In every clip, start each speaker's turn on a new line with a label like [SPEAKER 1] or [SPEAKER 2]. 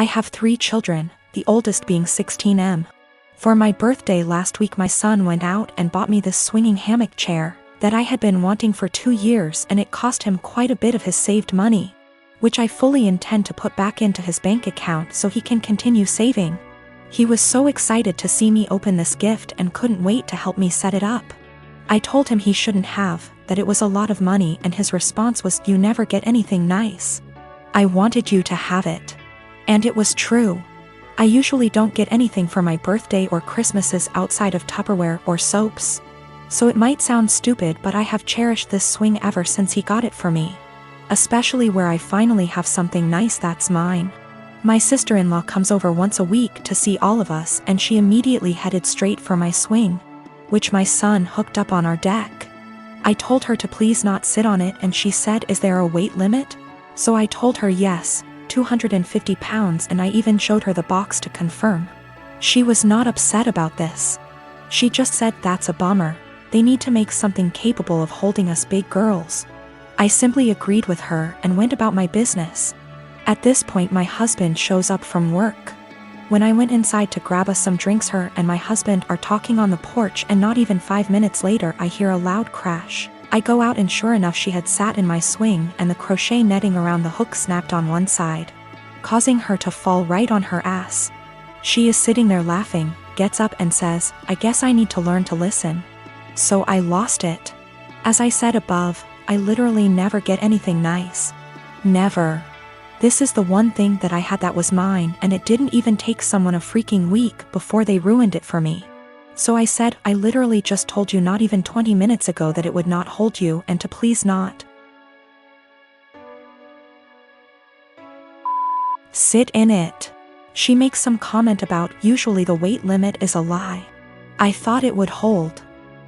[SPEAKER 1] I have 3 children, the oldest being 16M. For my birthday last week my son went out and bought me this swinging hammock chair that I had been wanting for 2 years, and it cost him quite a bit of his saved money, which I fully intend to put back into his bank account so he can continue saving. He was so excited to see me open this gift and couldn't wait to help me set it up. I told him he shouldn't have, that it was a lot of money, and his response was, "You never get anything nice. I wanted you to have it." And it was true. I usually don't get anything for my birthday or Christmases outside of Tupperware or soaps. So it might sound stupid, but I have cherished this swing ever since he got it for me. Especially where I finally have something nice that's mine. My sister-in-law comes over once a week to see all of us, and she immediately headed straight for my swing, which my son hooked up on our deck. I told her to please not sit on it, and she said, "Is there a weight limit?" So I told her yes, 250 pounds, and I even showed her the box to confirm. She was not upset about this. She just said, "That's a bummer. They need to make something capable of holding us big girls." I simply agreed with her and went about my business. At this point my husband shows up from work. When I went inside to grab us some drinks, her and my husband are talking on the porch, and not even 5 minutes later I hear a loud crash. I go out, and sure enough she had sat in my swing, and the crochet netting around the hook snapped on one side, causing her to fall right on her ass. She is sitting there laughing, gets up and says, "I guess I need to learn to listen." So I lost it. As I said above, I literally never get anything nice. Never. This is the one thing that I had that was mine, and it didn't even take someone a freaking week before they ruined it for me. So I said, "I literally just told you not even 20 minutes ago that it would not hold you, and to please not sit in it." She makes some comment about, "Usually the weight limit is a lie." I thought it would hold.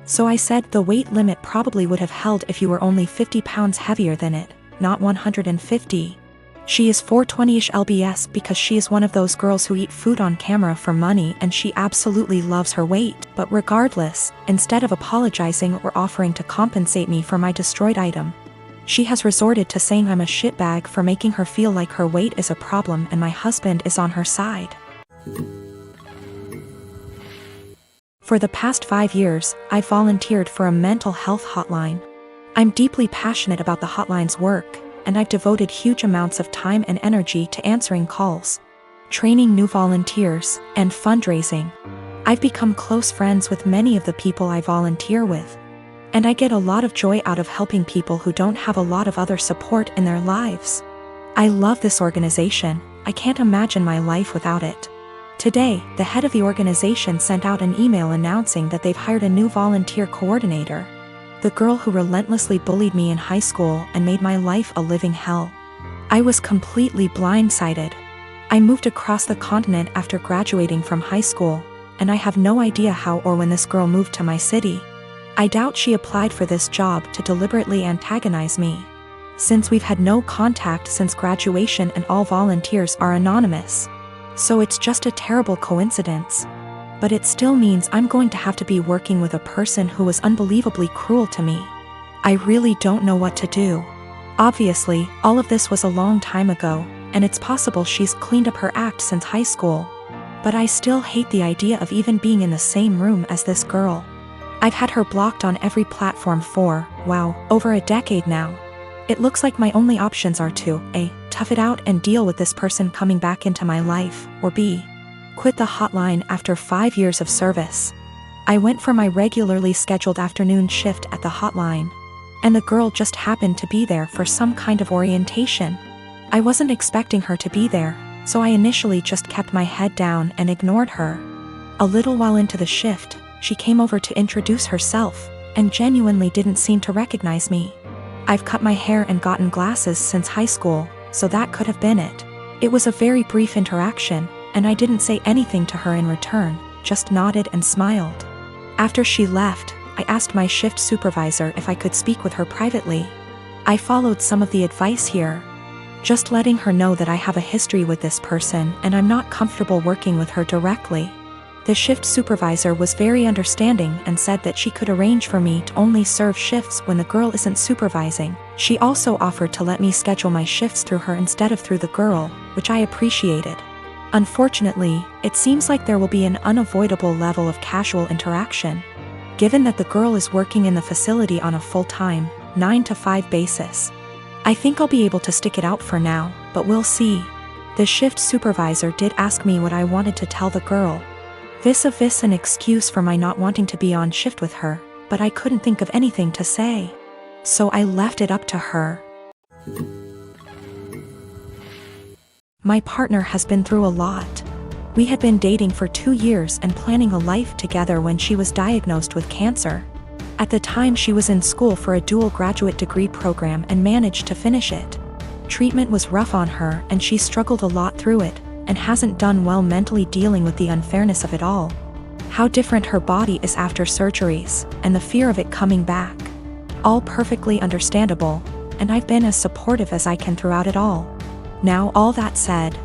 [SPEAKER 1] So I said, "The weight limit probably would have held if you were only 50 pounds heavier than it, not 150. She is 420-ish lbs because she is one of those girls who eat food on camera for money, and she absolutely loves her weight. But regardless, instead of apologizing or offering to compensate me for my destroyed item, she has resorted to saying I'm a shitbag for making her feel like her weight is a problem and my husband is on her side. For the past 5 years, I've volunteered for a mental health hotline. I'm deeply passionate about the hotline's work, and I've devoted huge amounts of time and energy to answering calls, training new volunteers, and fundraising. I've become close friends with many of the people I volunteer with, and I get a lot of joy out of helping people who don't have a lot of other support in their lives. I love this organization. I can't imagine my life without it. Today, the head of the organization sent out an email announcing that they've hired a new volunteer coordinator, the girl who relentlessly bullied me in high school and made my life a living hell. I was completely blindsided. I moved across the continent after graduating from high school, and I have no idea how or when this girl moved to my city. I doubt she applied for this job to deliberately antagonize me, since we've had no contact since graduation and all volunteers are anonymous. So it's just a terrible coincidence. But it still means I'm going to have to be working with a person who was unbelievably cruel to me. I really don't know what to do. Obviously, all of this was a long time ago, and it's possible she's cleaned up her act since high school. But I still hate the idea of even being in the same room as this girl. I've had her blocked on every platform for, wow, over a decade now. It looks like my only options are to A, tough it out and deal with this person coming back into my life, or B, quit the hotline after 5 years of service. I went for my regularly scheduled afternoon shift at the hotline, and the girl just happened to be there for some kind of orientation. I wasn't expecting her to be there, so I initially just kept my head down and ignored her. A little while into the shift, she came over to introduce herself, and genuinely didn't seem to recognize me. I've cut my hair and gotten glasses since high school, so that could have been it. It was a very brief interaction, and I didn't say anything to her in return, just nodded and smiled. After she left, I asked my shift supervisor if I could speak with her privately. I followed some of the advice here, just letting her know that I have a history with this person and I'm not comfortable working with her directly. The shift supervisor was very understanding and said that she could arrange for me to only serve shifts when the girl isn't supervising. She also offered to let me schedule my shifts through her instead of through the girl, which I appreciated. Unfortunately, it seems like there will be an unavoidable level of casual interaction. Given that the girl is working in the facility on a full-time, 9-to-5 basis. I think I'll be able to stick it out for now, but we'll see. The shift supervisor did ask me what I wanted to tell the girl. Vis-a-vis an excuse for my not wanting to be on shift with her, but I couldn't think of anything to say. So I left it up to her. My partner has been through a lot. We had been dating for 2 years and planning a life together when she was diagnosed with cancer. At the time she was in school for a dual graduate degree program and managed to finish it. Treatment was rough on her and she struggled a lot through it, and hasn't done well mentally dealing with the unfairness of it all. How different her body is after surgeries, and the fear of it coming back. All perfectly understandable, and I've been as supportive as I can throughout it all. Now all that said,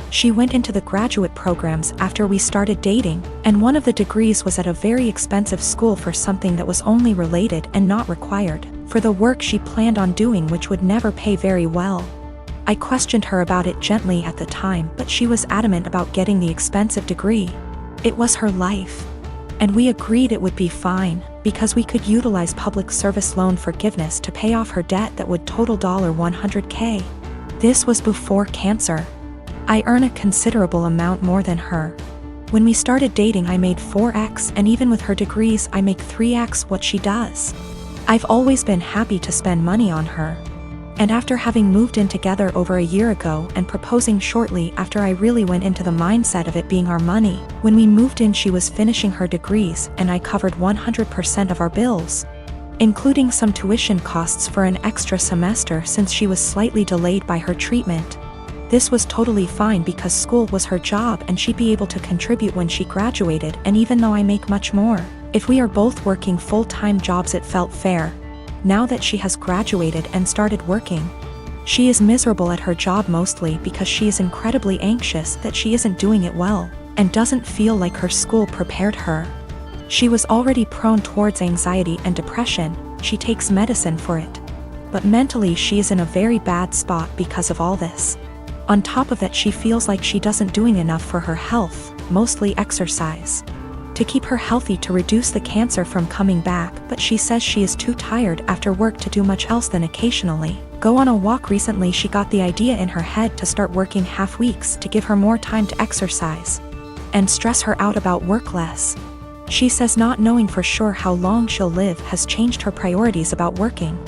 [SPEAKER 1] she went into the graduate programs after we started dating, and one of the degrees was at a very expensive school for something that was only related and not required for the work she planned on doing, which would never pay very well. I questioned her about it gently at the time, but she was adamant about getting the expensive degree. It was her life. And we agreed it would be fine, because we could utilize public service loan forgiveness to pay off her debt that would total $100K. This was before cancer. I earn a considerable amount more than her. When we started dating I made 4x, and even with her degrees I make 3x what she does. I've always been happy to spend money on her. And after having moved in together over a year ago and proposing shortly after, I really went into the mindset of it being our money. When we moved in she was finishing her degrees and I covered 100% of our bills, including some tuition costs for an extra semester since she was slightly delayed by her treatment. This was totally fine because school was her job and she'd be able to contribute when she graduated, and even though I make much more, if we are both working full-time jobs it felt fair. Now that she has graduated and started working, she is miserable at her job mostly because she is incredibly anxious that she isn't doing it well, and doesn't feel like her school prepared her. She was already prone towards anxiety and depression, she takes medicine for it. But mentally she is in a very bad spot because of all this. On top of that she feels like she doesn't doing enough for her health, mostly exercise, to keep her healthy to reduce the cancer from coming back, but she says she is too tired after work to do much else than occasionally go on a walk. Recently she got the idea in her head to start working half weeks to give her more time to exercise and stress her out about work less. She says not knowing for sure how long she'll live has changed her priorities about working.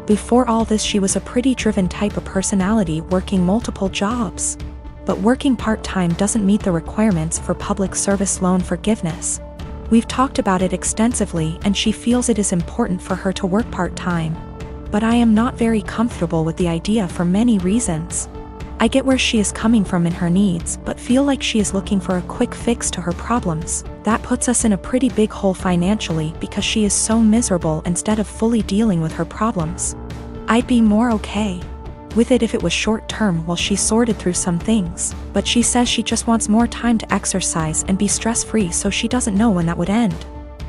[SPEAKER 1] Before all this she was a pretty driven type of personality, working multiple jobs. But working part-time doesn't meet the requirements for public service loan forgiveness. We've talked about it extensively and she feels it is important for her to work part-time. But I am not very comfortable with the idea for many reasons. I get where she is coming from in her needs, but feel like she is looking for a quick fix to her problems. That puts us in a pretty big hole financially because she is so miserable instead of fully dealing with her problems. I'd be more okay with it if it was short-term while she sorted through some things, but she says she just wants more time to exercise and be stress-free, so she doesn't know when that would end.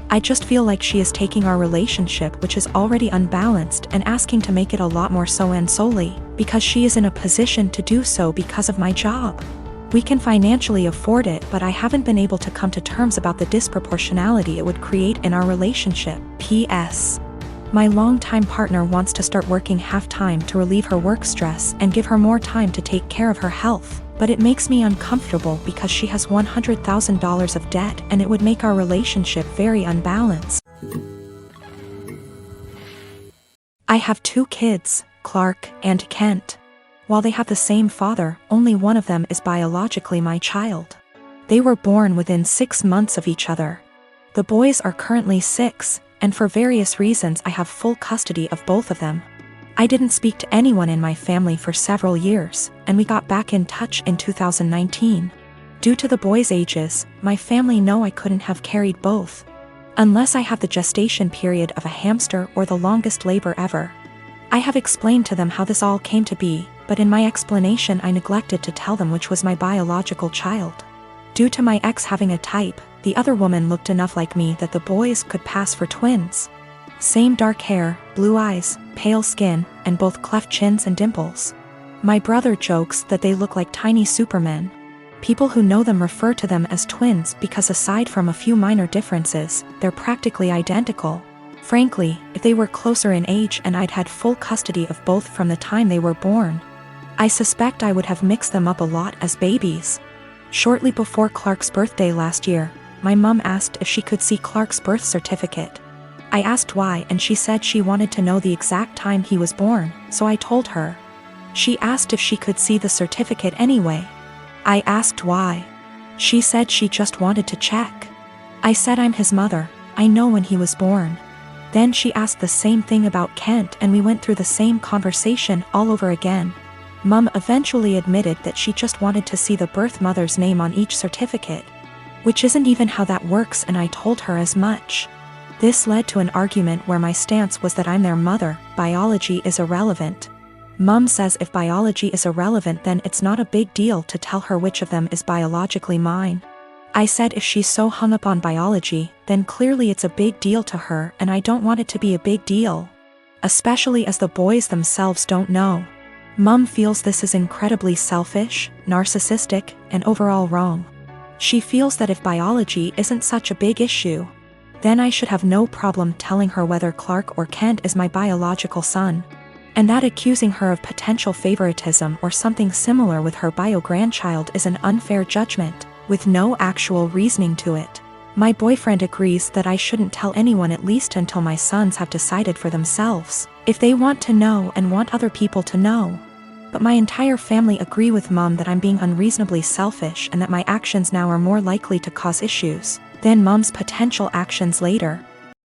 [SPEAKER 1] I just feel like she is taking our relationship, which is already unbalanced, and asking to make it a lot more so, and solely because she is in a position to do so because of my job. We can financially afford it, but I haven't been able to come to terms about the disproportionality it would create in our relationship. P.S. My longtime partner wants to start working half-time to relieve her work stress and give her more time to take care of her health, but it makes me uncomfortable because she has $100,000 of debt and it would make our relationship very unbalanced. I have 2 kids, Clark and Kent. While they have the same father, only one of them is biologically my child. They were born within 6 months of each other. The boys are currently 6, and for various reasons I have full custody of both of them. I didn't speak to anyone in my family for several years, and we got back in touch in 2019. Due to the boys' ages, my family know I couldn't have carried both, unless I have the gestation period of a hamster or the longest labor ever. I have explained to them how this all came to be, but in my explanation I neglected to tell them which was my biological child. Due to my ex having a type, the other woman looked enough like me that the boys could pass for twins. Same dark hair, blue eyes, pale skin, and both cleft chins and dimples. My brother jokes that they look like tiny supermen. People who know them refer to them as twins because aside from a few minor differences, they're practically identical. Frankly, if they were closer in age and I'd had full custody of both from the time they were born, I suspect I would have mixed them up a lot as babies. Shortly before Clark's birthday last year, my mom asked if she could see Clark's birth certificate. I asked why and she said she wanted to know the exact time he was born, so I told her. She asked if she could see the certificate anyway. I asked why. She said she just wanted to check. I said I'm his mother, I know when he was born. Then she asked the same thing about Kent and we went through the same conversation all over again. Mum eventually admitted that she just wanted to see the birth mother's name on each certificate, which isn't even how that works, and I told her as much. This led to an argument where my stance was that I'm their mother, biology is irrelevant. Mum says if biology is irrelevant then it's not a big deal to tell her which of them is biologically mine. I said if she's so hung up on biology, then clearly it's a big deal to her and I don't want it to be a big deal. Especially as the boys themselves don't know. Mum feels this is incredibly selfish, narcissistic, and overall wrong. She feels that if biology isn't such a big issue, then I should have no problem telling her whether Clark or Kent is my biological son. And that accusing her of potential favoritism or something similar with her bio-grandchild is an unfair judgment, with no actual reasoning to it. My boyfriend agrees that I shouldn't tell anyone at least until my sons have decided for themselves, if they want to know and want other people to know. But my entire family agree with Mum that I'm being unreasonably selfish and that my actions now are more likely to cause issues than Mum's potential actions later.